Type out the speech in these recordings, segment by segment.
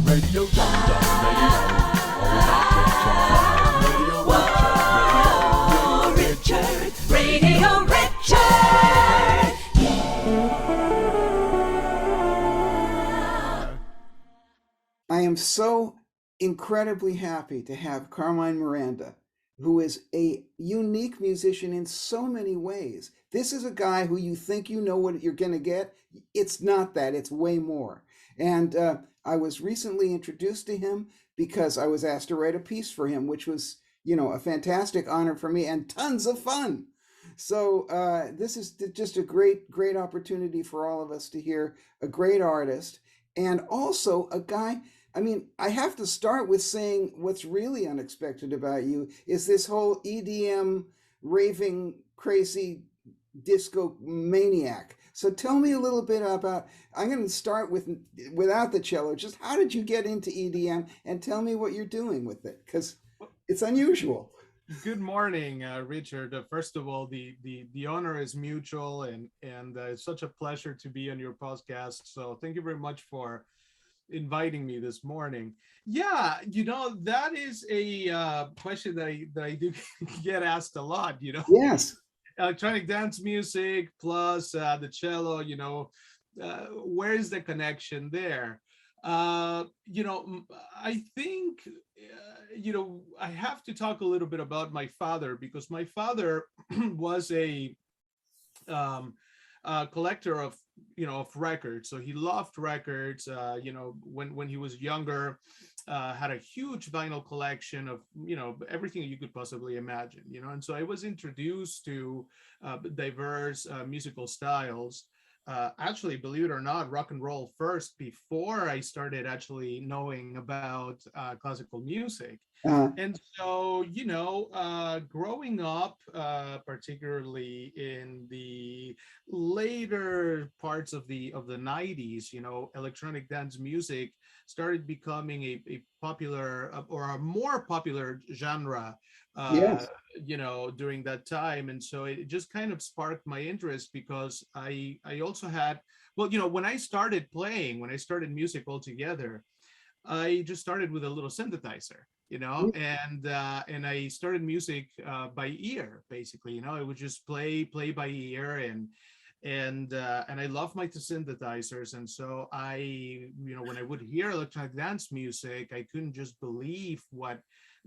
Radio, dum dum radio. Oh, Richard, Radio Richard. Yeah. I am so incredibly happy to have Carmine Miranda, who is a unique musician in so many ways. This is a guy who you think you know what you're going to get. It's not that, it's way more. And I was recently introduced to him because I was asked to write a piece for him, which was, a fantastic honor for me and tons of fun. So this is just a great opportunity for all of us to hear a great artist and also a guy. I mean, I have to start with saying what's really unexpected about you is this whole EDM raving crazy disco maniac. So tell me a little bit about, I'm going to start without the cello, just how did you get into EDM and tell me what you're doing with it, because it's unusual. Good morning, Richard. First of all, the honor is mutual, and it's such a pleasure to be on your podcast. So thank you very much for inviting me this morning. Yeah, that is a question that I do get asked a lot. Yes. Electronic dance music plus the cello. Where is the connection there? I think. I have to talk a little bit about my father, because my father was a collector of records. So he loved records. When he was younger, had a huge vinyl collection of everything you could possibly imagine. And so I was introduced to diverse musical styles. Actually, believe it or not, rock and roll first before I started actually knowing about classical music. And so, growing up, particularly in the later parts of the 90s, electronic dance music started becoming a popular or a more popular genre. Yes. During that time. And so it just kind of sparked my interest, because I also had, when I started music altogether, I just started with a little synthesizer, and I started music by ear, basically. I would just play by ear, and I love my synthesizers. And so when I would hear electronic dance music, I couldn't just believe what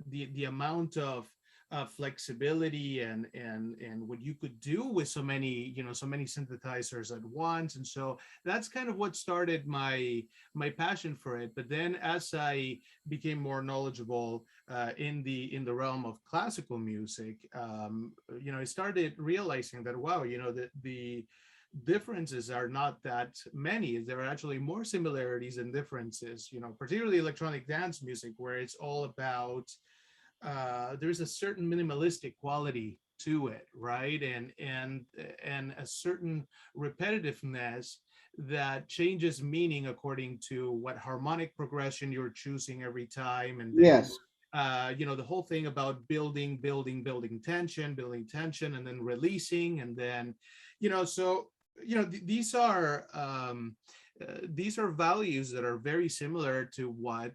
the amount of flexibility and what you could do with so many synthesizers at once. And so that's kind of what started my passion for it. But then as I became more knowledgeable in the realm of classical music, I started realizing that, wow, the differences are not that many. There are actually more similarities than differences, particularly electronic dance music, where it's all about there's a certain minimalistic quality to it, right? And a certain repetitiveness that changes meaning according to what harmonic progression you're choosing every time. And then, Yes. The whole thing about building tension, and then releasing, and then, these are values that are very similar to what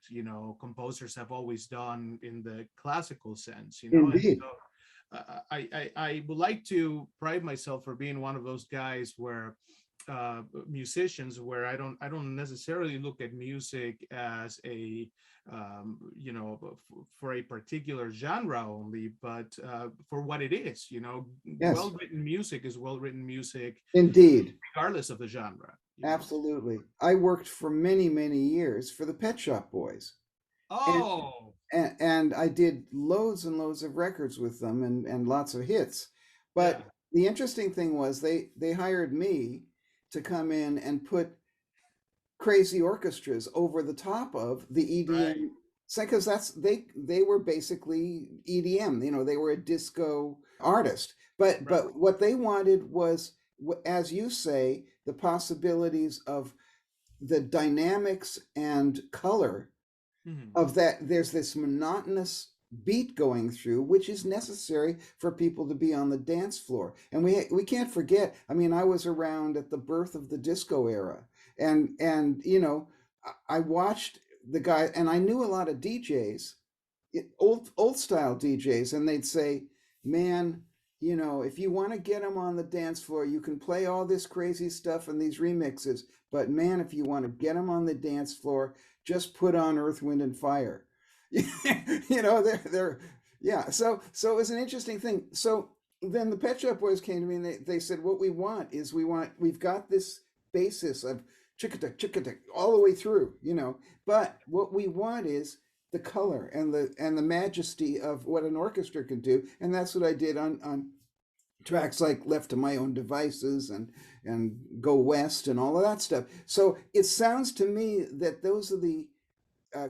composers have always done in the classical sense. Indeed. And so, I would like to pride myself for being one of those guys where musicians, where I don't necessarily look at music as a for a particular genre only, but for what it is. Yes. Well-written music is well-written music, Indeed. regardless of the genre. Absolutely. I worked for many, many years for the Pet Shop Boys. Oh, And I did loads and loads of records with them and lots of hits. But yeah. the interesting thing was they hired me to come in and put crazy orchestras over the top of the EDM. Because they were basically EDM, they were a disco artist. But what they wanted was, as you say, the possibilities of the dynamics and color of that. There's this monotonous beat going through, which is necessary for people to be on the dance floor. And we can't forget, I mean, I was around at the birth of the disco era, and I watched the guy, and I knew a lot of DJs, old style DJs, and they'd say, "Man, you know, if you want to get them on the dance floor, you can play all this crazy stuff and these remixes, but man, if you want to get them on the dance floor, just put on Earth, Wind, and Fire." You know, they're yeah. So it was an interesting thing. So then the Pet Shop Boys came to me and they said, "What we want is we've got this basis of chicka all the way through, you know, but what we want is the color and the majesty of what an orchestra can do." And that's what I did on tracks like Left to My Own Devices and Go West and all of that stuff. So it sounds to me that those are the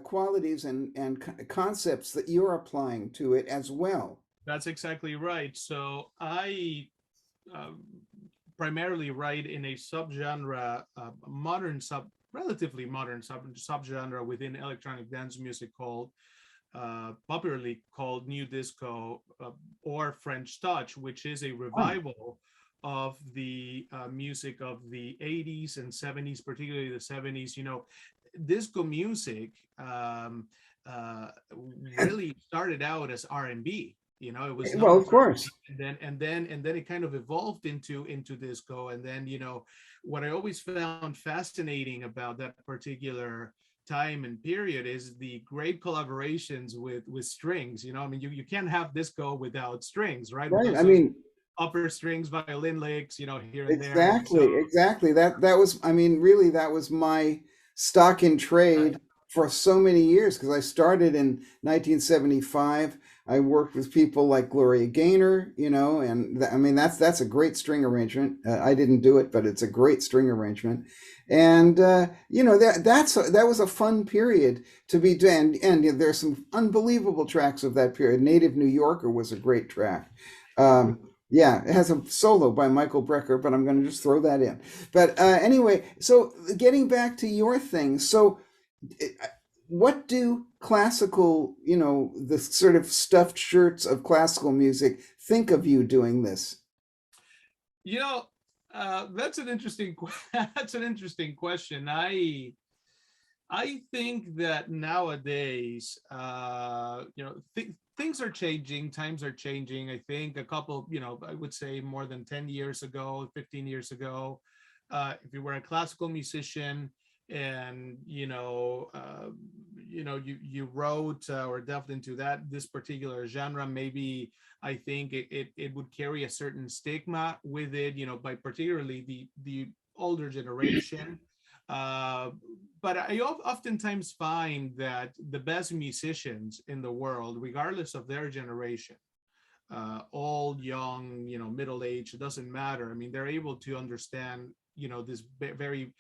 qualities and concepts that you're applying to it as well. That's exactly right. So I uh, primarily write in a subgenre, relatively modern subgenre within electronic dance music called popularly called New Disco or French Touch, which is a revival of the music of the 80s and 70s, particularly the 70s. You know, disco music really started out as R&B. You know, it was Well, of course. and then it kind of evolved into disco. And then, you know, what I always found fascinating about that particular time and period is the great collaborations with strings. You know, I mean, you can't have disco without strings, right? Right. Because I mean, upper strings, violin licks, you know, here and there. exactly, So, exactly. That was, I mean, really, that was my stock in trade for so many years because I started in 1975. I worked with people like Gloria Gaynor, you know, and I mean that's a great string arrangement. I didn't do it, but it's a great string arrangement, and you know that was a fun period to be done. And there's some unbelievable tracks of that period. Native New Yorker was a great track. Yeah, it has a solo by Michael Brecker, but I'm going to just throw that in. But anyway, so getting back to your thing, so what do classical, you know, the sort of stuffed shirts of classical music think of you doing this? you know, that's an interesting that's an interesting question. I think that nowadays, you know, things are changing, times are changing. I think a couple, you know, I would say more than 10 years ago, 15 years ago, if you were a classical musician and, you wrote or delved into this particular genre, maybe I think it would carry a certain stigma with it, you know, by particularly the older generation. Uh, but I oftentimes find that the best musicians in the world, regardless of their generation, old, young, you know, middle age, it doesn't matter. I mean, they're able to understand, you know, this very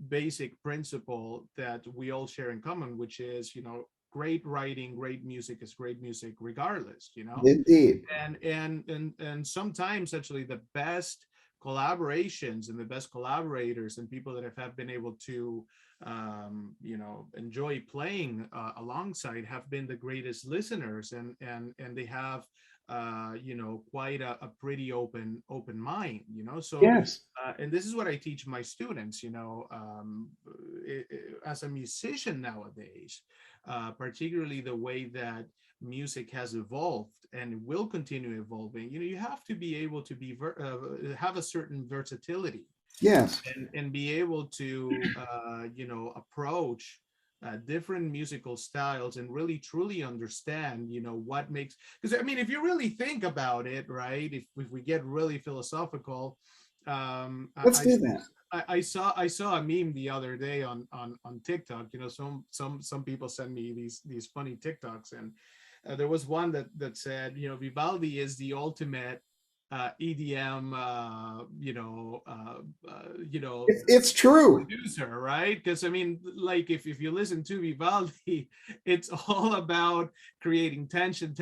basic principle that we all share in common, which is, you know, great writing, great music is great music regardless, you know. Indeed. And sometimes actually the best collaborations and the best collaborators and people that have been able to enjoy playing alongside have been the greatest listeners, and they have quite a pretty open mind, you know. So Yes. and this is what I teach my students, you know, as a musician nowadays, particularly the way that music has evolved and will continue evolving. You know, you have to be able to have a certain versatility. Yes. And be able to approach different musical styles and really truly understand, you know, what makes, because I mean, if you really think about it, right, if we get really philosophical, Let's do that. I saw a meme the other day on TikTok. You know, some people send me these funny TikToks, and there was one that said, you know, Vivaldi is the ultimate EDM, It's true. producer, right? Because I mean, like if you listen to Vivaldi, it's all about creating tension,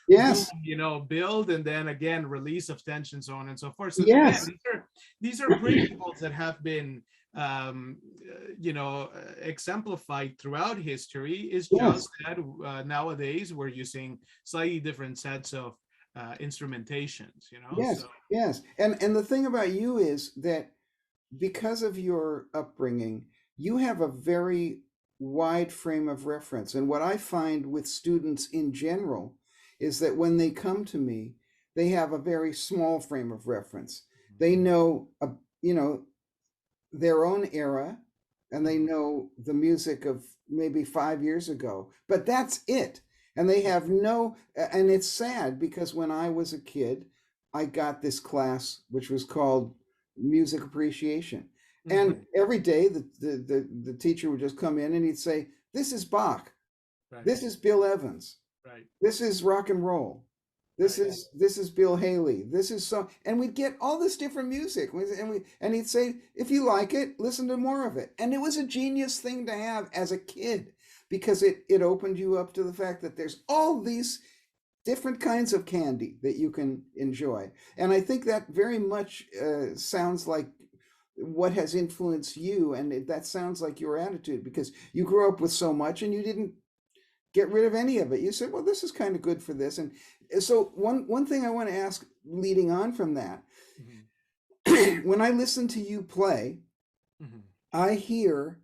Yes. boom, you know, build, and then again release of tension, so on and so forth. So Yes. again, these are principles that have been exemplified throughout history. Is Yes. just that nowadays we're using slightly different sets of instrumentations, you know. Yes. So Yes. And the thing about you is that because of your upbringing, you have a very wide frame of reference. And what I find with students in general is that when they come to me, they have a very small frame of reference. They know, you know, their own era, and they know the music of maybe 5 years ago, but that's it. And they have no, and it's sad because when I was a kid, I got this class which was called music appreciation. And every day the teacher would just come in and he'd say, "This is Bach. Right. This is Bill Evans. Right. This is rock and roll. This is Bill Haley. This is so," and we'd get all this different music, and he'd say, "If you like it, listen to more of it." And it was a genius thing to have as a kid because it opened you up to the fact that there's all these different kinds of candy that you can enjoy. And I think that very much sounds like what has influenced you, and that sounds like your attitude because you grew up with so much and you didn't get rid of any of it. You said, "Well, this is kind of good for this." And so one thing I want to ask leading on from that, when I listen to you play, I hear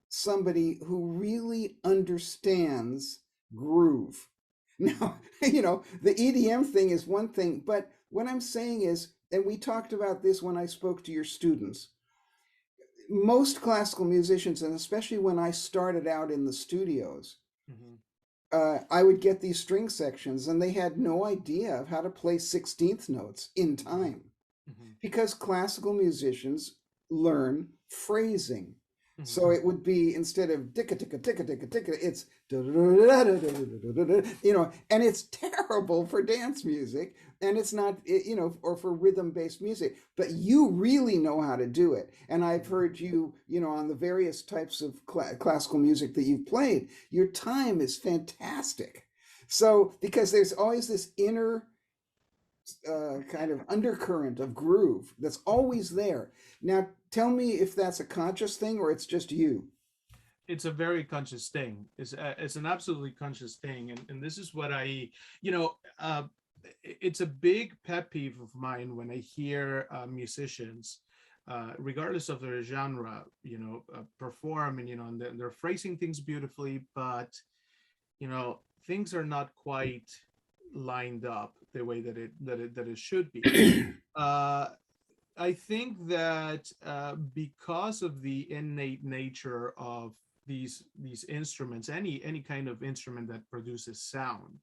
somebody who really understands groove. Now, you know, the EDM thing is one thing, but what I'm saying is, and we talked about this when I spoke to your students, most classical musicians, and especially when I started out in the studios, I would get these string sections and they had no idea of how to play 16th notes in time because classical musicians learn phrasing. So it would be, instead of ticka ticka ticka ticka ticka, it's you know, and it's terrible for dance music, and it's not, you know, or for rhythm-based music. But you really know how to do it, and I've heard you, you know, on the various types of classical music that you've played. Your time is fantastic. So because there's always this inner kind of undercurrent of groove that's always there. Now, tell me if that's a conscious thing or it's just you. It's a very conscious thing. It's an absolutely conscious thing, and this is what I, you know, it's a big pet peeve of mine when I hear musicians, regardless of their genre, you know, perform, and you know, and they're phrasing things beautifully, but you know, things are not quite lined up the way that it should be. I think that because of the innate nature of these instruments, any kind of instrument that produces sound,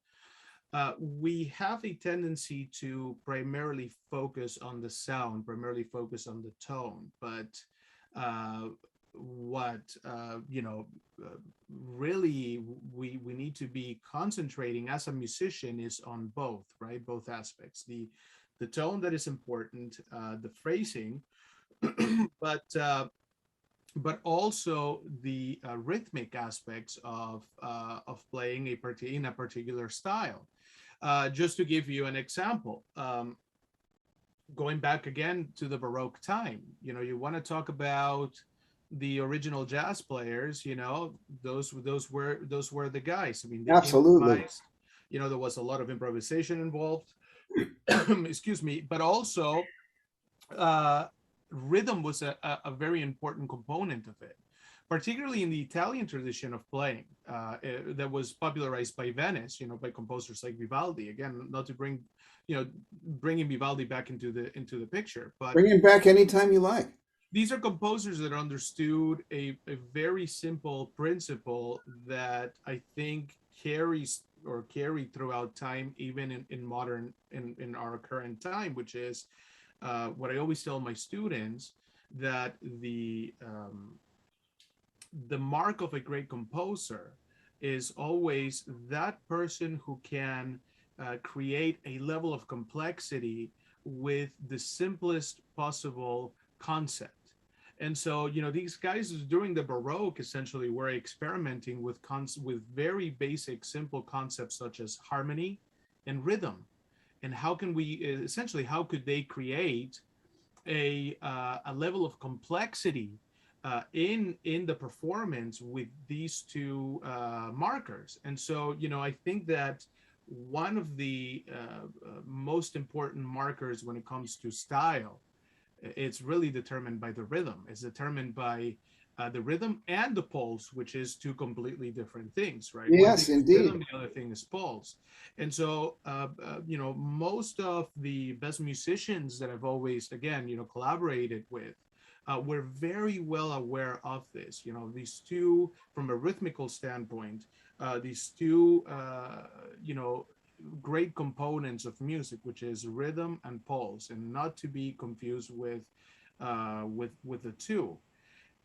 we have a tendency to primarily focus on the sound, primarily focus on the tone, but you know, really we need to be concentrating as a musician is on both, right? Both aspects, the tone that is important, the phrasing, but also the rhythmic aspects of playing in a particular style. Just to give you an example, going back again to the Baroque time, you know, you want to talk about the original jazz players, you know, those were the guys. I mean, they Absolutely. improvised, you know, there was a lot of improvisation involved. Excuse me, but also rhythm was a very important component of it, particularly in the Italian tradition of playing that was popularized by Venice, you know, by composers like Vivaldi. Again, not to bring, you know, bringing Vivaldi back into the picture, but bring him back anytime you like. These are composers that understood a very simple principle that I think carried throughout time, even in our current time, which is what I always tell my students, that the mark of a great composer is always that person who can create a level of complexity with the simplest possible concept. And so, you know, these guys during the Baroque essentially were experimenting with very basic, simple concepts such as harmony and rhythm. And how can we essentially, how could they create a level of complexity in the performance with these two markers? And so, you know, I think that one of the most important markers when it comes to style, it's really determined by the rhythm. It's determined by the rhythm and the pulse, which is two completely different things, right? One thing Yes, is indeed. rhythm, the other thing is pulse. And so, most of the best musicians that I've always, again, collaborated with, were very well aware of this. These two, from a rhythmical standpoint, these two, great components of music, which is rhythm and pulse, and not to be confused with the two.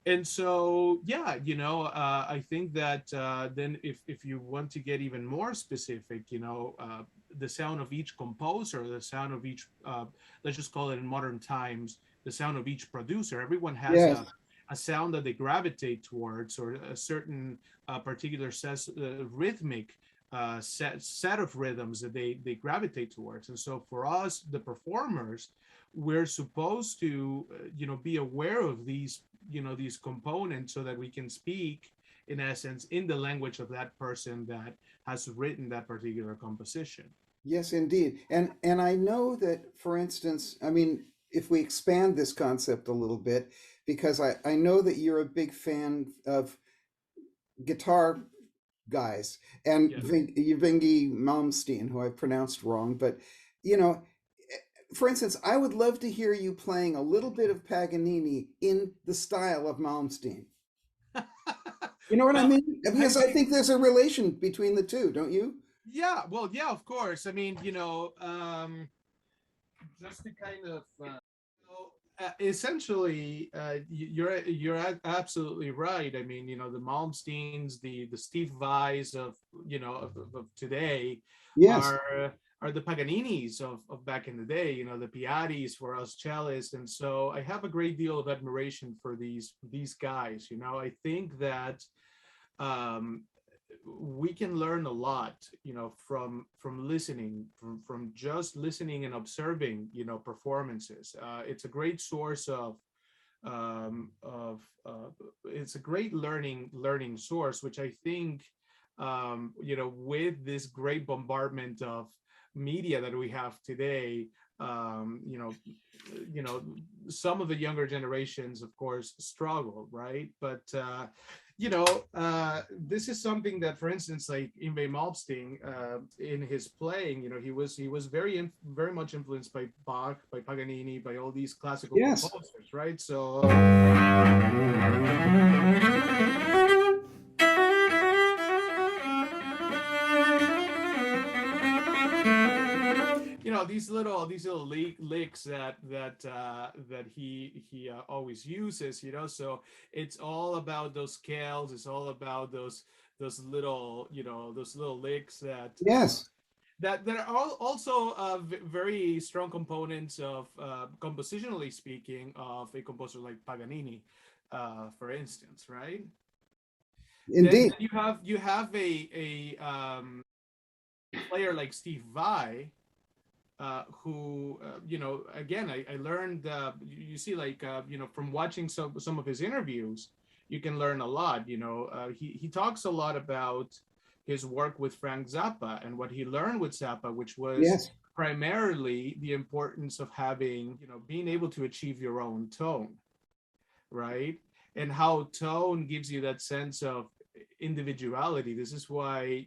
And so, yeah, I think that then if you want to get even more specific, the sound of each composer, the sound of each, let's just call it in modern times, the sound of each producer, everyone has Yes. a sound that they gravitate towards, or a certain particular rhythmic set of rhythms that they gravitate towards. And so for us, the performers, we're supposed to, be aware of these components, so that we can speak, in essence, in the language of that person that has written that particular composition. Yes, indeed. And I know that, for instance, I mean, if we expand this concept a little bit, because I know that you're a big fan of guitar guys and Yes. Yevgeny Malmsteen, who I pronounced wrong, but you know, for instance, I would love to hear you playing a little bit of Paganini in the style of Malmsteen. You know what I Well, mean? Because I think, think there's a relation between the two, don't you? yeah, well, yeah, of course. I mean, just to kind of essentially, you're absolutely right. I mean, the Malmsteens, the Steve Vais of of today, Yes. are the Paganinis of back in the day. The Piattis for us cellists, and so I have a great deal of admiration for these guys. I think that um, we can learn a lot, from listening, from just listening and observing, performances. It's a great source of it's a great learning source, which I think, with this great bombardment of media that we have today, you know, some of the younger generations, of course, struggle, right? But this is something that, for instance, like Yngwie Malmsteen, in his playing, he was very much influenced by Bach, by Paganini, by all these classical Yes. composers, right? So these little licks that he always uses, so it's all about those scales. It's all about those little licks Yes. that are all also very strong components of, compositionally speaking, of a composer like Paganini, for instance, right? Then Indeed. you have a player like Steve Vai, who, again, I learned, you see, like, from watching some of his interviews, you can learn a lot. He talks a lot about his work with Frank Zappa and what he learned with Zappa, which was Yes. primarily the importance of having, being able to achieve your own tone, right? And how tone gives you that sense of individuality. This is why,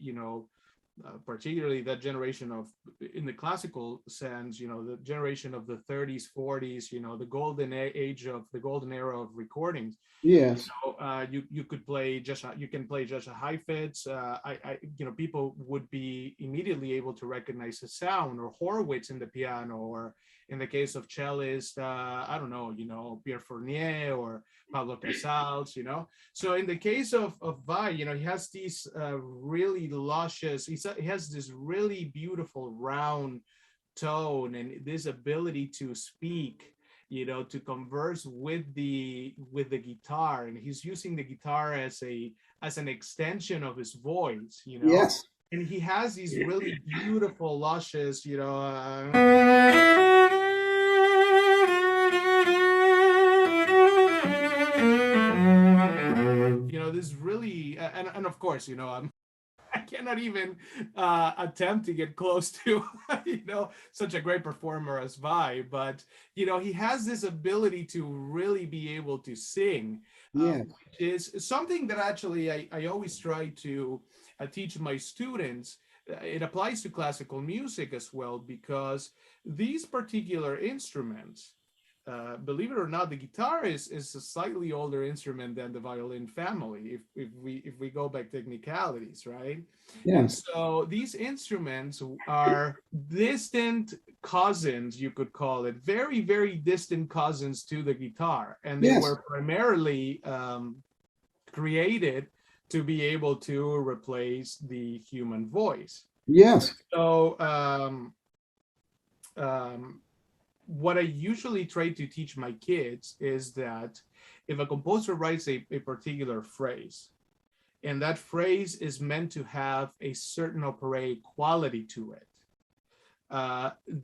particularly that generation of, in the classical sense, the generation of the 30s, 40s, the golden age of the golden era of recordings. Yes. You can play just a Heifetz. People would be immediately able to recognize the sound, or Horowitz in the piano, or in the case of cellist, I don't know, Pierre Fournier or Pablo Casals. So in the case of Vai, he has these really luscious. He has this really beautiful round tone, and this ability to speak, to converse with the guitar, and he's using the guitar as an extension of his voice. Yes. And he has these really beautiful, luscious, this really, and of course, cannot even attempt to get close to, such a great performer as Vi. But, he has this ability to really be able to sing, Yeah. which is something that actually I always try to teach my students. It applies to classical music as well, because these particular instruments, believe it or not, the guitar is a slightly older instrument than the violin family, if we go by technicalities, right? And Yes. so these instruments are distant cousins, you could call it, very, very distant cousins to the guitar, and they Yes. were primarily created to be able to replace the human voice. Yes. So what I usually try to teach my kids is that if a composer writes a particular phrase, and that phrase is meant to have a certain operatic quality to it,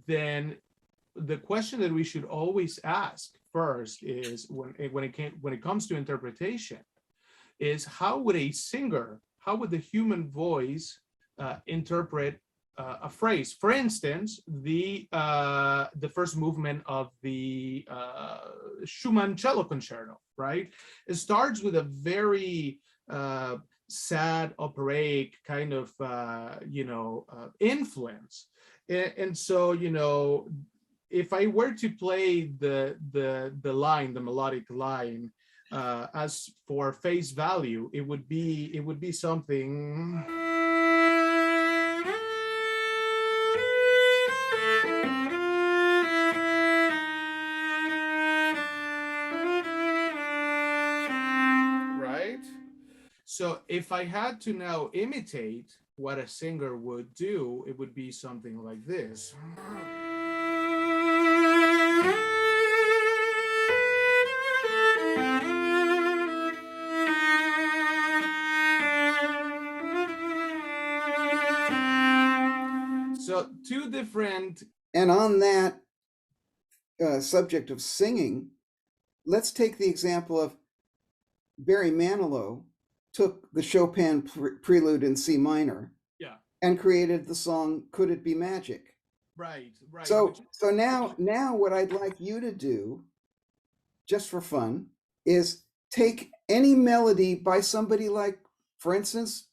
then the question that we should always ask first is, when it comes to interpretation, is how would the human voice interpret a phrase? For instance, the first movement of the Schumann cello concerto, right? It starts with a very sad operatic kind of influence, and so if I were to play the melodic line as for face value, it would be something. Right? So if I had to now imitate what a singer would do, it would be something like this. So two different. And on that subject of singing, let's take the example of Barry Manilow took the Chopin prelude in C minor, Yeah, and created the song "Could It Be Magic?" right. So now what I'd like you to do, just for fun, is take any melody by somebody like, for instance,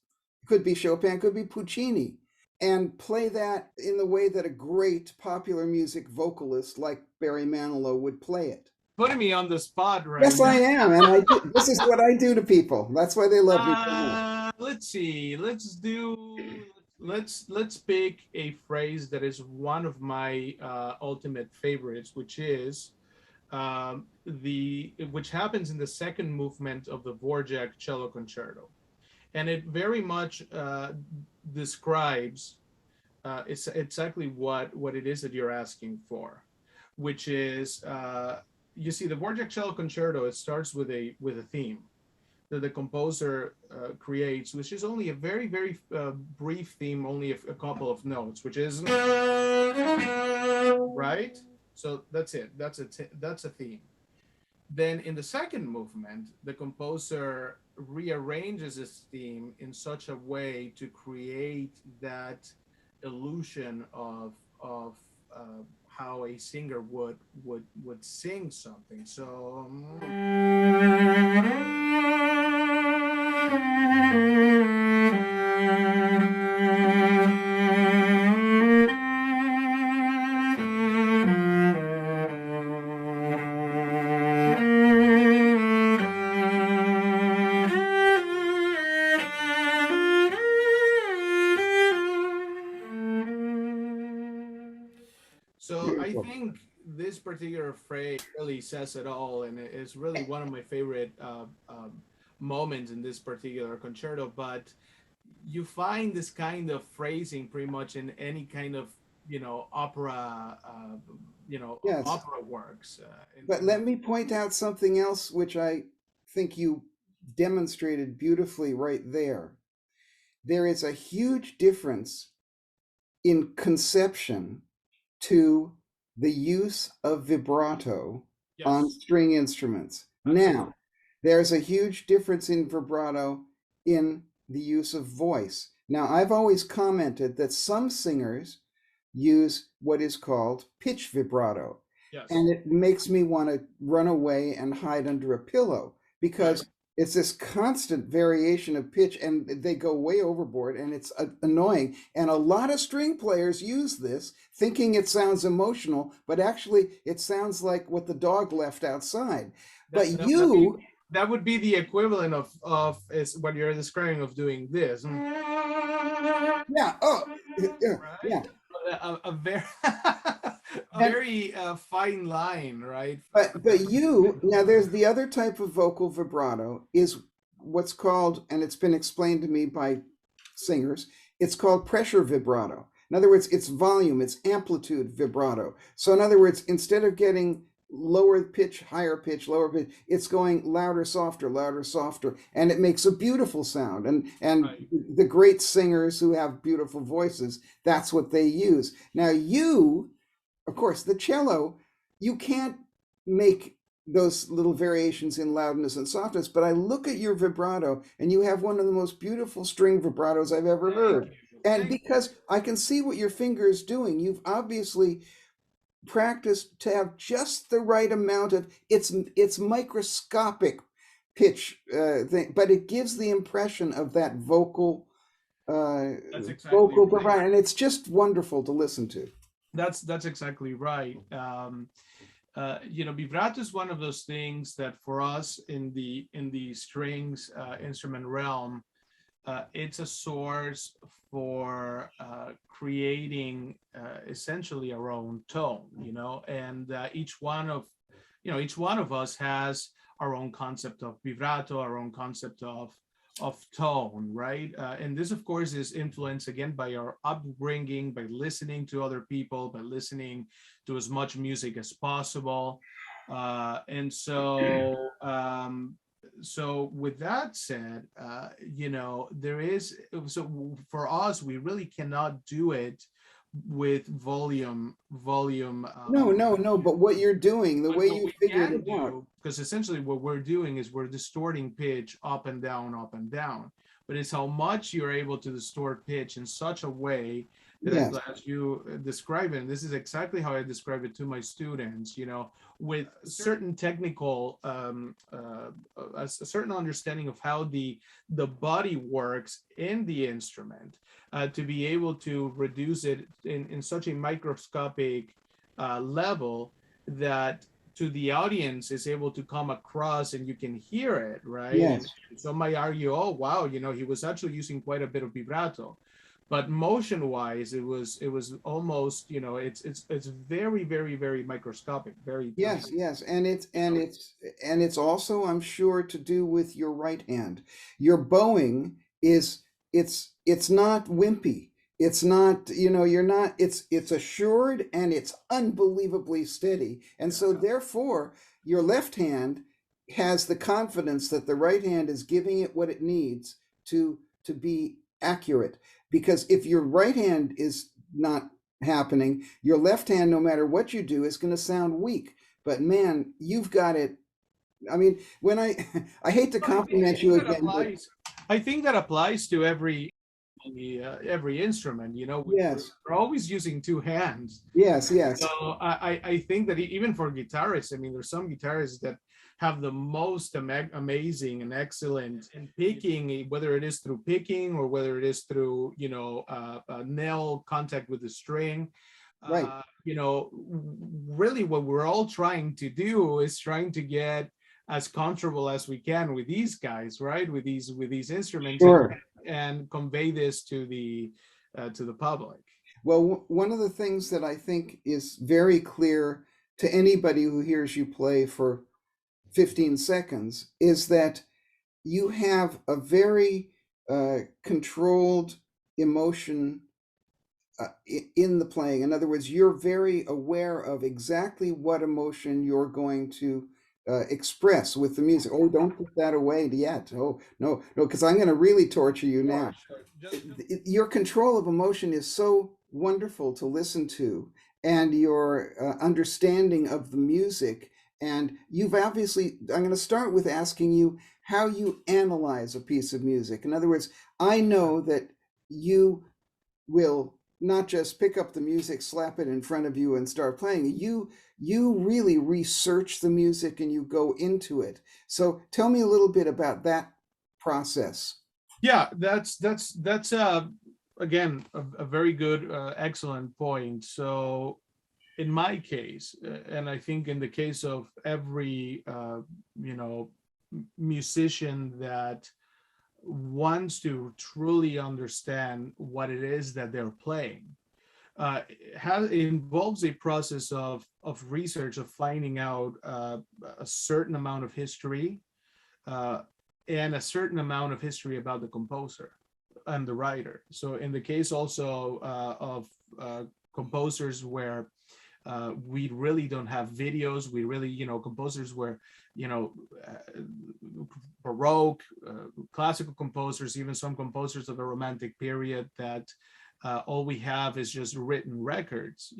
could be Chopin, could be Puccini, and play that in the way that a great popular music vocalist like Barry Manilow would play it. Putting me on the spot right Yes, now. I am, and this is what I do to people. That's why they love me so much. Let's see. Let's pick a phrase that is one of my ultimate favorites, which is which happens in the second movement of the Dvorak cello concerto, and it very much describes it's exactly what it is that you're asking for, which is you see, the Dvorak cello concerto, it starts with a theme that the composer creates, which is only a very, very brief theme, only a couple of notes, which is right. So that's it. That's a theme. Then in the second movement, the composer rearranges his theme in such a way to create that illusion of how a singer would sing something. So I think this particular phrase really says it all, and it is really one of my favorite moments in this particular concerto. But you find this kind of phrasing pretty much in any kind of opera, Yes. opera works. But let me point out something else, which I think you demonstrated beautifully right there. There is a huge difference in conception to the use of vibrato on Yes. string instruments. Absolutely. Now, there's a huge difference in vibrato in the use of voice. Now, I've always commented that some singers use what is called pitch vibrato, Yes. and it makes me want to run away and hide under a pillow Right. because it's this constant variation of pitch and they go way overboard and it's annoying. And a lot of string players use this thinking it sounds emotional, but actually it sounds like what the dog left outside. That, But that, that, be, you, that would be the equivalent of is what you're describing of doing this. yeah, oh, yeah, Right? yeah. A very a And very fine line, right? but you now there's the other type of vocal vibrato is what's called, and it's been explained to me by singers, it's called pressure vibrato. In other words, it's volume, it's amplitude vibrato. So in other words, instead of getting lower pitch, higher pitch, lower pitch, it's going louder, softer, and it makes a beautiful sound. And Right. the great singers who have beautiful voices, that's what they use. Now you, of course, the cello, you can't make those little variations in loudness and softness, but I look at your vibrato and you have one of the most beautiful string vibratos I've ever Thank heard. you. And Thank because I can see what your finger is doing, you've obviously practiced to have just the right amount of it's microscopic pitch thing, but it gives the impression of that uh, That's exactly vocal right. vibrato, and it's just wonderful to listen to. That's exactly right. Vibrato is one of those things that for us in the strings instrument realm, it's a source for creating essentially our own tone, and each one of us has our own concept of vibrato, our own concept of tone, right? And this, of course, is influenced again by our upbringing, by listening to other people, by listening to as much music as possible. And so with that said, so for us, we really cannot do it with volume. No, but what you're doing, the But way what you we figured can it out. do, because essentially what we're doing is we're distorting pitch up and down, up and down. But it's how much you're able to distort pitch in such a way that Yes, as you describe it, and this is exactly how I describe it to my students, with certain technical, a certain understanding of how the body works in the instrument, to be able to reduce it in such a microscopic level that to the audience is able to come across and you can hear it, right? And yes, some might argue, oh wow, he was actually using quite a bit of vibrato, but motion wise it was almost, it's very, very, very microscopic, very tiny. yes, and it's also, I'm sure, to do with your right hand. Your bowing is it's not wimpy. It's not, you're not, it's assured and it's unbelievably steady. And so therefore, your left hand has the confidence that the right hand is giving it what it needs to be accurate. Because if your right hand is not happening, your left hand, no matter what you do, is going to sound weak. But man, you've got it. I mean, when I hate to Well, compliment you again, but I think that applies to every instrument. yes, We're always using two hands. yes, So I think that even for guitarists, I mean, there's some guitarists that have the most amazing and excellent in picking, whether it is through picking or whether it is through, nail contact with the string. right. Really what we're all trying to do is trying to get as comfortable as we can with these guys, right? With these instruments, Sure. and convey this to the public. Well, one of the things that I think is very clear to anybody who hears you play for 15 seconds is that you have a very controlled emotion in the playing. In other words, you're very aware of exactly what emotion you're going to express with the music. Oh, don't put that away yet. Oh, no, because I'm going to really torture you now. Sure. Your control of emotion is so wonderful to listen to, and your understanding of the music And you've obviously, I'm going to start with asking you how you analyze a piece of music. In other words, I know that you will not just pick up the music, slap it in front of you and start playing. You really research the music and you go into it. So tell me a little bit about that process. Yeah, that's again a very good, excellent point. So in my case, and I think in the case of every you know musician that wants to truly understand what it is that they're playing, it involves a process of research, of finding out a certain amount of history, uh, and a certain amount of history about the composer and the writer. So in the case also of composers where we really don't have videos, we really, composers where, Baroque, classical composers, even some composers of the Romantic period that all we have is just written records,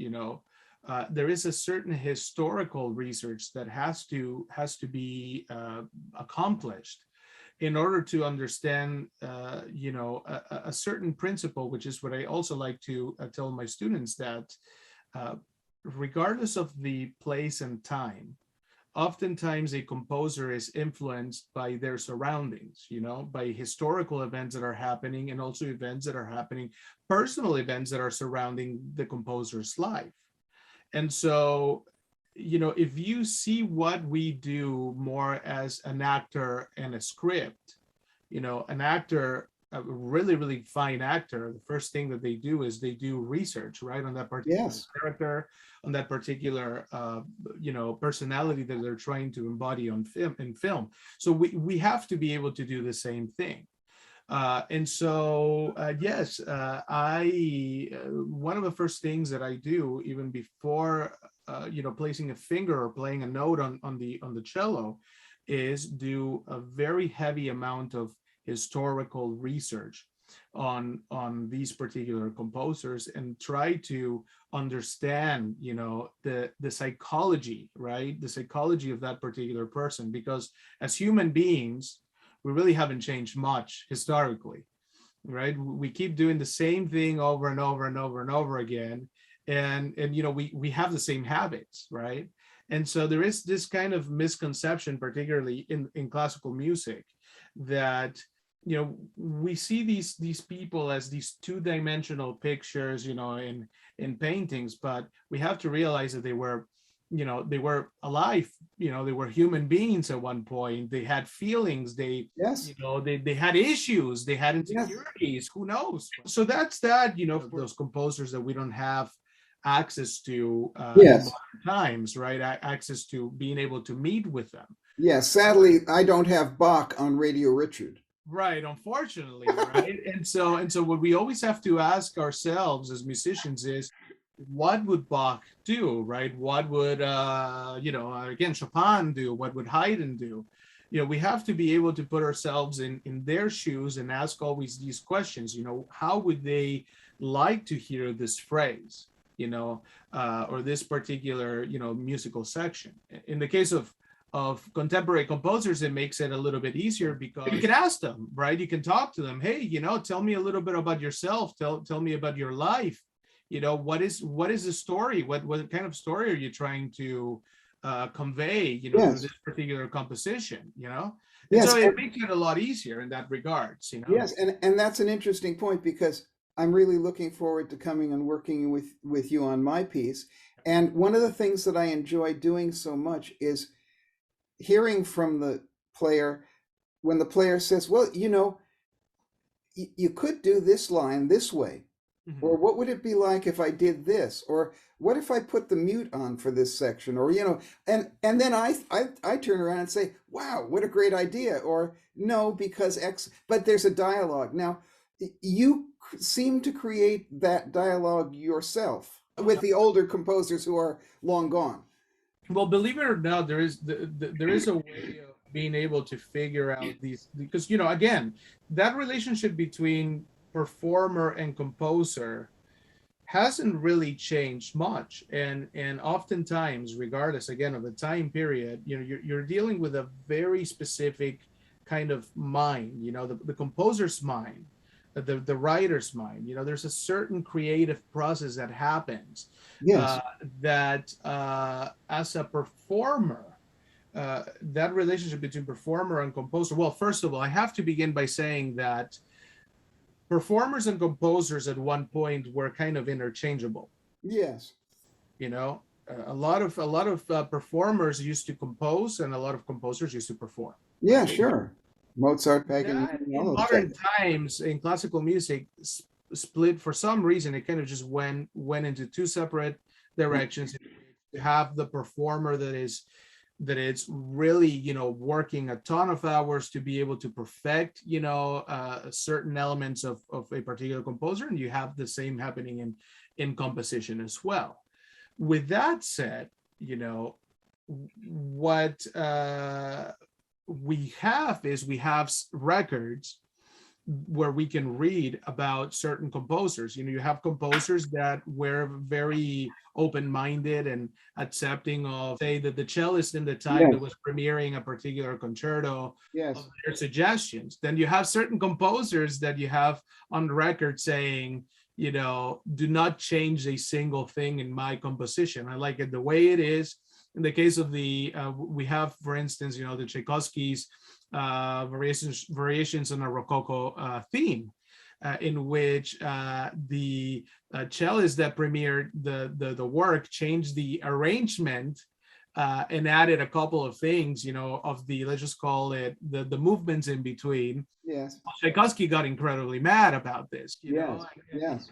there is a certain historical research that has to be accomplished in order to understand, a certain principle, which is what I also like to tell my students, that regardless of the place and time, oftentimes a composer is influenced by their surroundings, by historical events that are happening, and also events that are happening, personal events that are surrounding the composer's life. And so, if you see what we do more as an actor and a script, an actor, a really, really fine actor, the first thing that they do is they do research, right, on that particular character, on that particular, personality that they're trying to embody on film. So we have to be able to do the same thing. And so, yes, one of the first things that I do, even before, placing a finger or playing a note on the cello, is do a very heavy amount of historical research on these particular composers and try to understand, the psychology, right? The psychology of that particular person, because as human beings, we really haven't changed much historically, right? We keep doing the same thing over and over and over and over again. And we have the same habits, right? And so there is this kind of misconception, particularly in classical music, that we see these people as these two-dimensional pictures, in paintings, but we have to realize that they were alive, they were human beings at one point. They had feelings, they had issues, they had insecurities, who knows? So that's that, for those composers that we don't have access to in modern times, right? Access to being able to meet with them. Yeah, sadly, I don't have Bach on Radio Richard. Right, unfortunately, right? And so what we always have to ask ourselves as musicians is, what would Bach do, right? What would again, Chopin do? What would Haydn do? We have to be able to put ourselves in their shoes and ask always these questions. How would they like to hear this phrase, or this particular musical section? In the case of contemporary composers, it makes it a little bit easier because you can ask them, right? You can talk to them. Hey, tell me a little bit about yourself. Tell me about your life. What is the story? What kind of story are you trying to convey, through this particular composition, And so it makes it a lot easier in that regards, Yes, and that's an interesting point, because I'm really looking forward to coming and working with you on my piece. And one of the things that I enjoy doing so much is hearing from the player when the player says, well, you could do this line this way. Mm-hmm. Or what would it be like if I did this? Or what if I put the mute on for this section? Or, and then I turn around and say, wow, what a great idea. Or no, because X, but there's a dialogue. Now, you seem to create that dialogue yourself with the older composers who are long gone. Well, believe it or not, there is a way of being able to figure out these, because, again, that relationship between performer and composer hasn't really changed much. And oftentimes, regardless again of the time period, you're dealing with a very specific kind of mind, the composer's mind, the writer's mind. There's a certain creative process that happens, Yes. that as a performer, that relationship between performer and composer. Well, first of all, I have to begin by saying that performers and composers at one point were kind of interchangeable. Yes. A lot of performers used to compose, and a lot of composers used to perform. Yeah, Right? sure. Mozart, That Paganini, in all those modern guys. times in classical music split for some reason. It kind of just went into two separate directions. To have the performer that it's really working a ton of hours to be able to perfect certain elements of a particular composer, and you have the same happening in composition as well. With that said, what we have records where we can read about certain composers. You have composers that were very open-minded and accepting of, say, that the cellist in the time Yes. that was premiering a particular concerto, Yes. of their suggestions. Then you have certain composers that you have on record saying, do not change a single thing in my composition. I like it the way it is. In the case of we have, for instance, the Tchaikovsky's variations on a Rococo theme, in which the cellist that premiered the work changed the arrangement, and added a couple of things, of let's just call it the movements in between. Yes. Tchaikovsky got incredibly mad about this, Yes. Yes.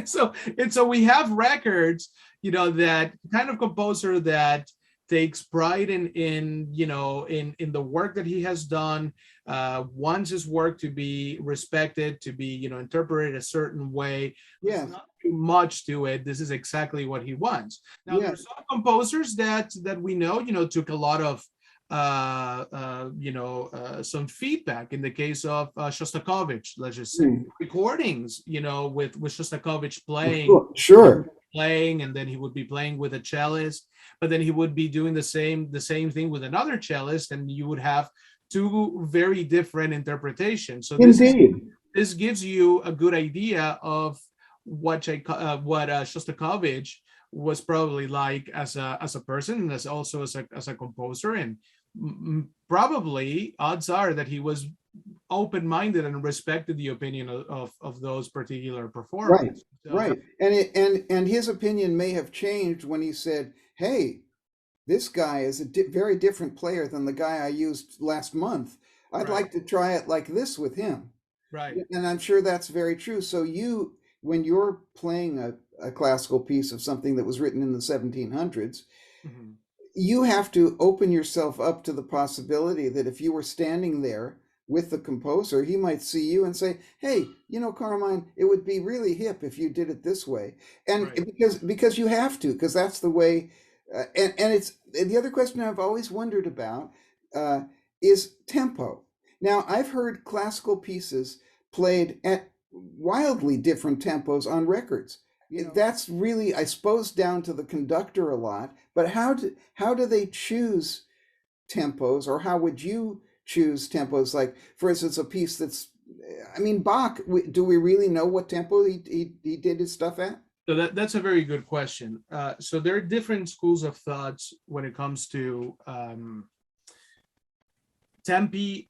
so we have records, that kind of composer that takes pride in the work that he has done, wants his work to be respected, to be interpreted a certain way. Yes. There's not too much to it. This is exactly what he wants. Now, Yes. there's some composers that we know took a lot of some feedback. In the case of Shostakovich, let's just say, recordings, with Shostakovich Sure. playing, and then he would be playing with a cellist, but then he would be doing the same thing with another cellist, and you would have two very different interpretations. So this gives you a good idea of what Shostakovich was probably like as a person, and as also as a composer, and probably odds are that he was open-minded and respected the opinion of those particular performers. Right. And his opinion may have changed when he said, "Hey, this guy is a very different player than the guy I used last month. I'd like to try it like this with him." Right. And I'm sure that's very true. So when you're playing a classical piece of something that was written in the 1700s, Mm-hmm. you have to open yourself up to the possibility that if you were standing there with the composer, he might see you and say, "Hey, Carmine, it would be really hip if you did it this way." And because you have to, because that's the way. And it's the other question I've always wondered about is tempo. Now, I've heard classical pieces played at wildly different tempos on records. That's really, I suppose, down to the conductor a lot. But how do they choose tempos, or how would you choose tempos? Like, for instance, a piece Bach. Do we really know what tempo he did his stuff at? So that's a very good question. So there are different schools of thoughts when it comes to tempi,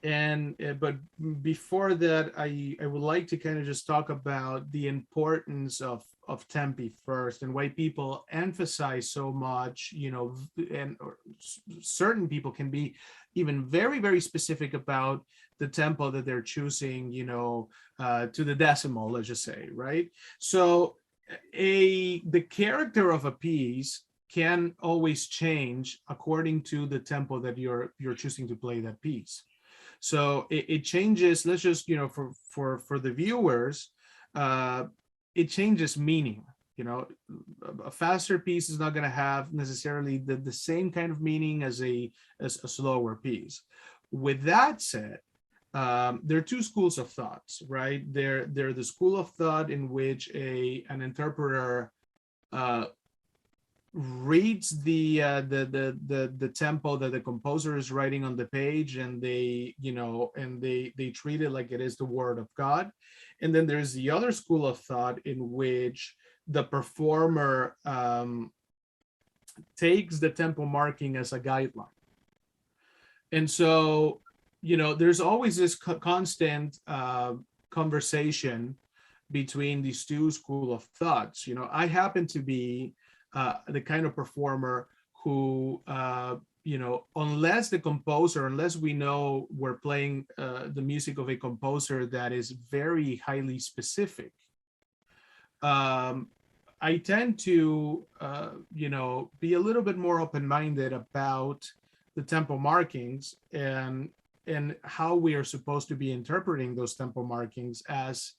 but before that, I would like to kind of just talk about the importance of tempi first, and why people emphasize so much, and certain people can be even very, very specific about the tempo that they're choosing, to the decimal, let's just say, right? So the character of a piece can always change according to the tempo that you're choosing to play that piece. So it changes. Let's just for the viewers, it changes meaning. A faster piece is not going to have necessarily the same kind of meaning as a slower piece. With that said, there are two schools of thoughts, right? They're the school of thought in which an interpreter reads the tempo that the composer is writing on the page, and they treat it like it is the word of God. And then there's the other school of thought in which the performer takes the tempo marking as a guideline. And so, there's always this constant conversation between these two school of thoughts. I happen to be the kind of performer who, unless we know we're playing the music of a composer that is very highly specific, I tend to, be a little bit more open-minded about the tempo markings and how we are supposed to be interpreting those tempo markings as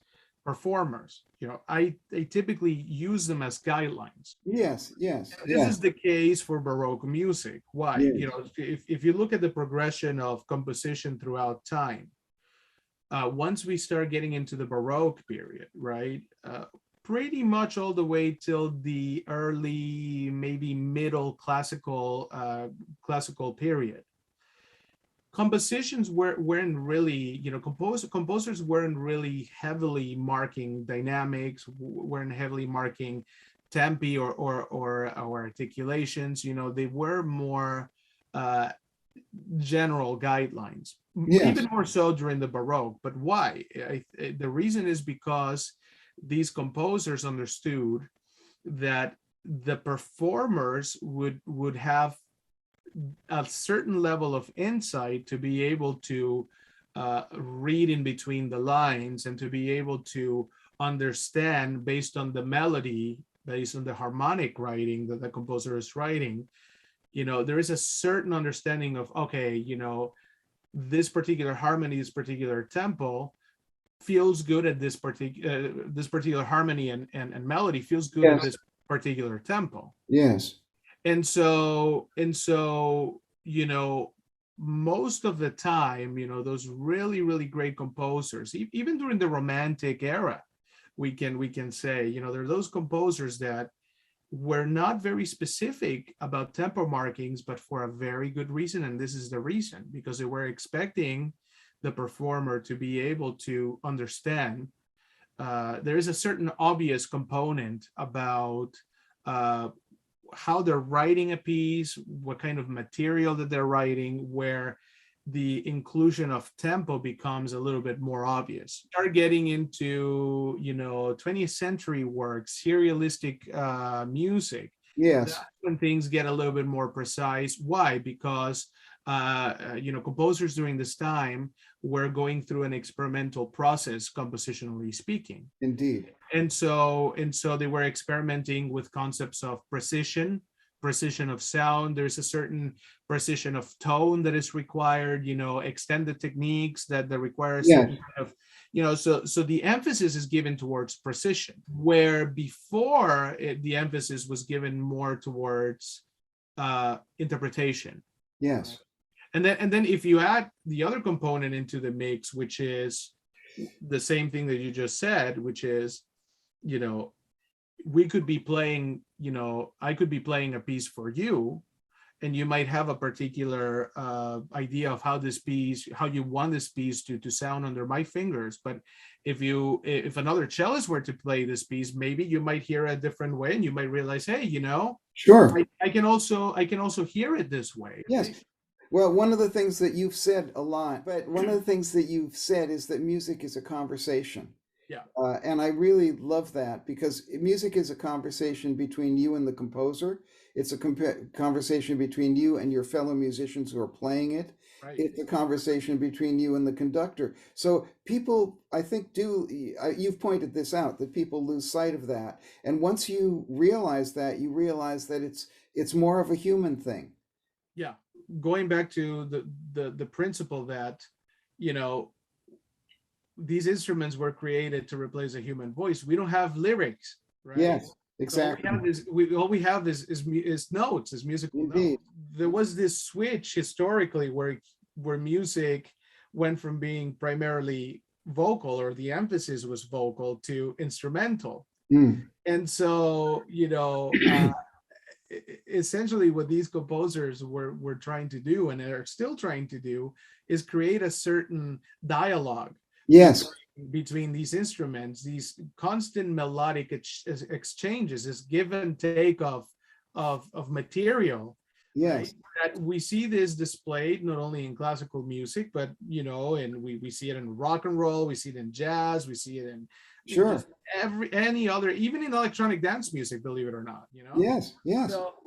performers. I typically use them as guidelines. Yes. This is the case for Baroque music. Why? Yes. If you look at the progression of composition throughout time, once we start getting into the Baroque period, right? Pretty much all the way till the early, maybe middle classical period. Compositions weren't really, composers weren't really heavily marking dynamics, weren't heavily marking tempi or articulations. They were more general guidelines, even more so during the Baroque. But why? The reason is because these composers understood that the performers would have a certain level of insight to be able to read in between the lines and to be able to understand, based on the melody, based on the harmonic writing that the composer is writing, there is a certain understanding of, okay, this particular harmony, this particular tempo feels good at this particular harmony and melody feels good at this particular tempo. Yes. And so, most of the time, those really, really great composers, even during the Romantic era, we can say, there are those composers that were not very specific about tempo markings, but for a very good reason. And this is the reason, because they were expecting the performer to be able to understand. There is a certain obvious component about how they're writing a piece, what kind of material that they're writing, where the inclusion of tempo becomes a little bit more obvious. Start getting into 20th century work, serialistic music. Yes. That's when things get a little bit more precise. Why? Because composers during this time were going through an experimental process, compositionally speaking. Indeed. And so they were experimenting with concepts of precision of sound. There's a certain precision of tone that is required, extended techniques that require a certain kind of, so the emphasis is given towards precision, where before the emphasis was given more towards interpretation. Yes. And then if you add the other component into the mix, which is the same thing that you just said, which is, we could be playing, I could be playing a piece for you, and you might have a particular idea of how you want this piece to sound under my fingers. But if another cellist were to play this piece, maybe you might hear a different way, and you might realize, hey, sure, I can also hear it this way. Yes. Well, one of the things that you've said a lot, but one of the things that you've said is that music is a conversation. Yeah. And I really love that, because music is a conversation between you and the composer. It's a conversation between you and your fellow musicians who are playing it. Right. It's a conversation between you and the conductor. So people, I think, you've pointed this out, that people lose sight of that. And once you realize that, it's more of a human thing. Yeah. Going back to the principle that, these instruments were created to replace a human voice. We don't have lyrics, right? Yes, exactly. All we have is notes, is musical notes. There was this switch historically where music went from being primarily vocal, or the emphasis was vocal, to instrumental. And so, essentially what these composers were trying to do, and are still trying to do, is create a certain dialogue between these instruments, these constant melodic exchanges, this give and take of material. Right? That we see this displayed not only in classical music, but and we see it in rock and roll, we see it in jazz, we see it in any other, even in electronic dance music, believe it or not.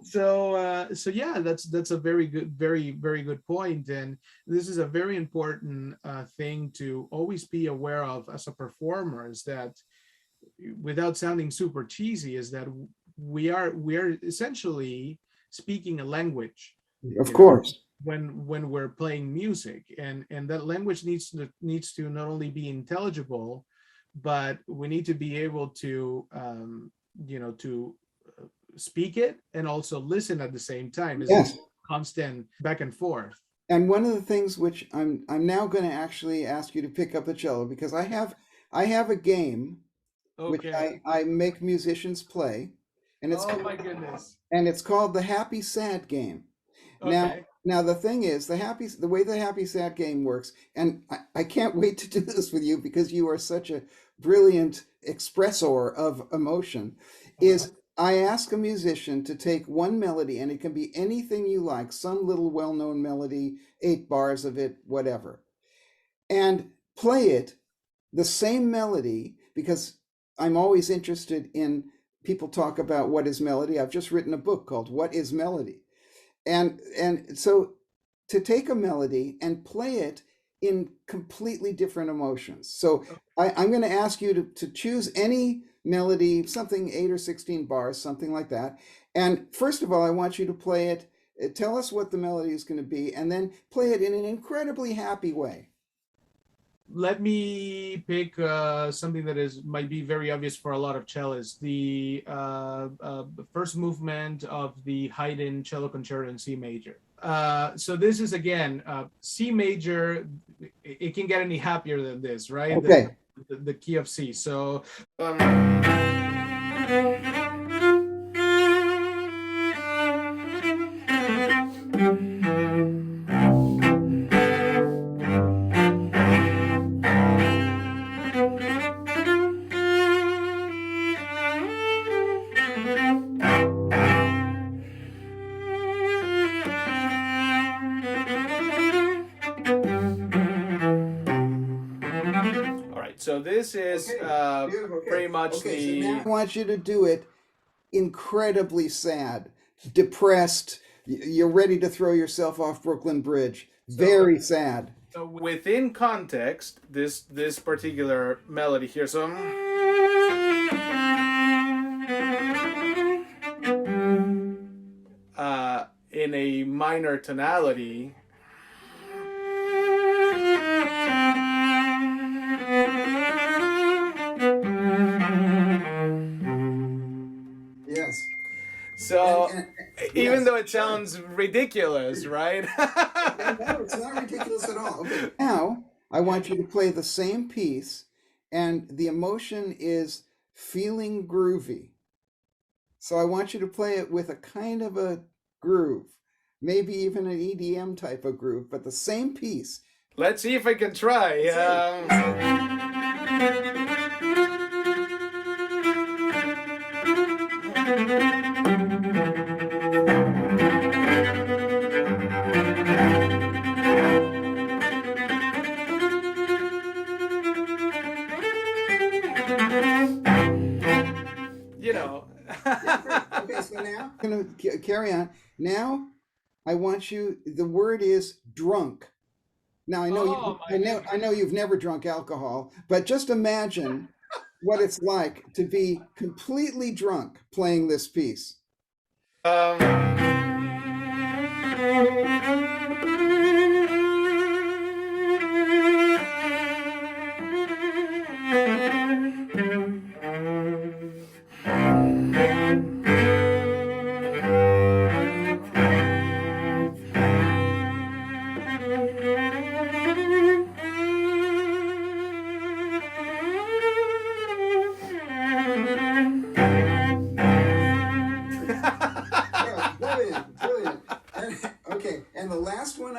So yeah, that's a very good point, and this is a very important thing to always be aware of as a performer, is that, without sounding super cheesy, is that we are essentially speaking a language, of course, when we're playing music, and that language needs to not only be intelligible, but we need to be able to to speak it and also listen at the same time. It's constant back and forth. And one of the things which I'm now going to actually ask you to pick up the cello, because I have a game which I make musicians play, and it's my goodness. And it's called the Happy Sad Game. Now the thing is, the way the Happy Sad Game works, and I can't wait to do this with you because you are such a brilliant expressor of emotion, is I ask a musician to take one melody, and it can be anything you like, some little well-known melody, 8 bars of it, whatever, and play it, the same melody, because I'm always interested in people talk about what is melody. I've just written a book called What is Melody? And so to take a melody and play it in completely different emotions. So I'm going to ask you to choose any melody, something 8 or 16 bars, something like that. And first of all, I want you to play it. Tell us what the melody is going to be, and then play it in an incredibly happy way. Let me pick something that might be very obvious for a lot of cellists. The first movement of the Haydn Cello Concerto in C major. So this is, again, C major. It can get any happier than this, right? Okay. The key of C. So. So this is pretty much the. So now I want you to do it incredibly sad, depressed. You're ready to throw yourself off Brooklyn Bridge. Very sad. So within context, this particular melody here. So. In a minor tonality. So, even though it sounds ridiculous, right? No, it's not ridiculous at all. Okay. Now, I want you to play the same piece, and the emotion is feeling groovy. So I want you to play it with a kind of a groove, maybe even an EDM type of groove, but the same piece. Let's see if I can try. Okay, so now I'm going to carry on. Now, I want you. The word is drunk. Now I know I know you've never drunk alcohol, but just imagine what it's like to be completely drunk playing this piece.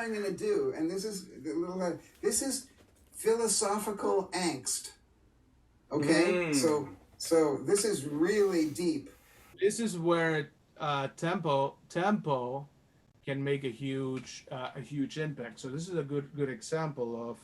I'm going to do, and this is philosophical angst. Okay, so this is really deep. This is where tempo can make a huge impact. So this is a good example of.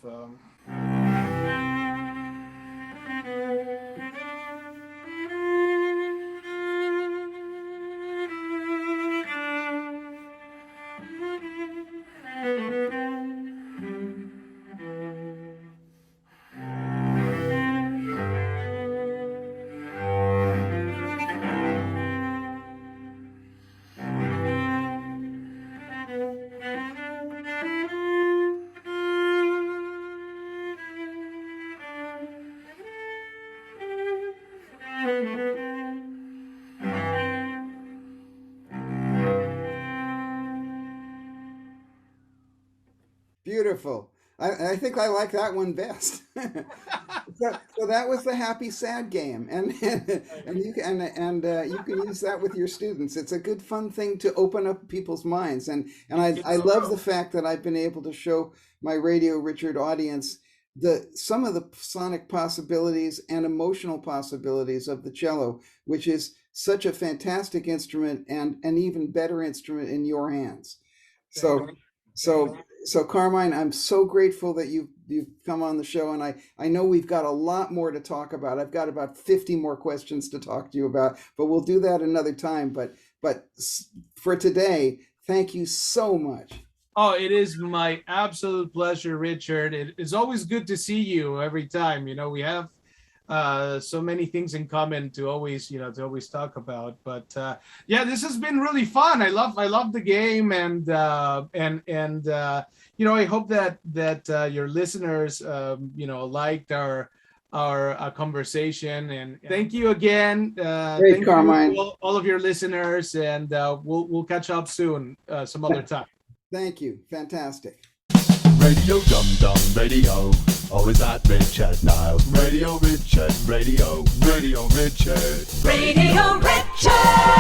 Beautiful. I think I like that one best. So that was the happy sad game, and you can use that with your students. It's a good fun thing to open up people's minds, and I love the fact that I've been able to show my Radio Richard audience some of the sonic possibilities and emotional possibilities of the cello, which is such a fantastic instrument and an even better instrument in your hands. So Carmine, I'm so grateful that you've come on the show, and I know we've got a lot more to talk about. I've got about 50 more questions to talk to you about, but we'll do that another time. But for today, thank you so much. Oh, it is my absolute pleasure, Richard. It is always good to see you every time. You know, we have so many things in common to always talk about. But yeah, this has been really fun. I love the game, and I hope that your listeners liked our conversation. And thank you again. Great, thank Carmine. you all of your listeners, and we'll catch up soon, some other time. Thank you. Fantastic. Radio Dum Dum Radio. Oh, is that Richard Niles? Radio Richard, Radio Richard. Radio Richard.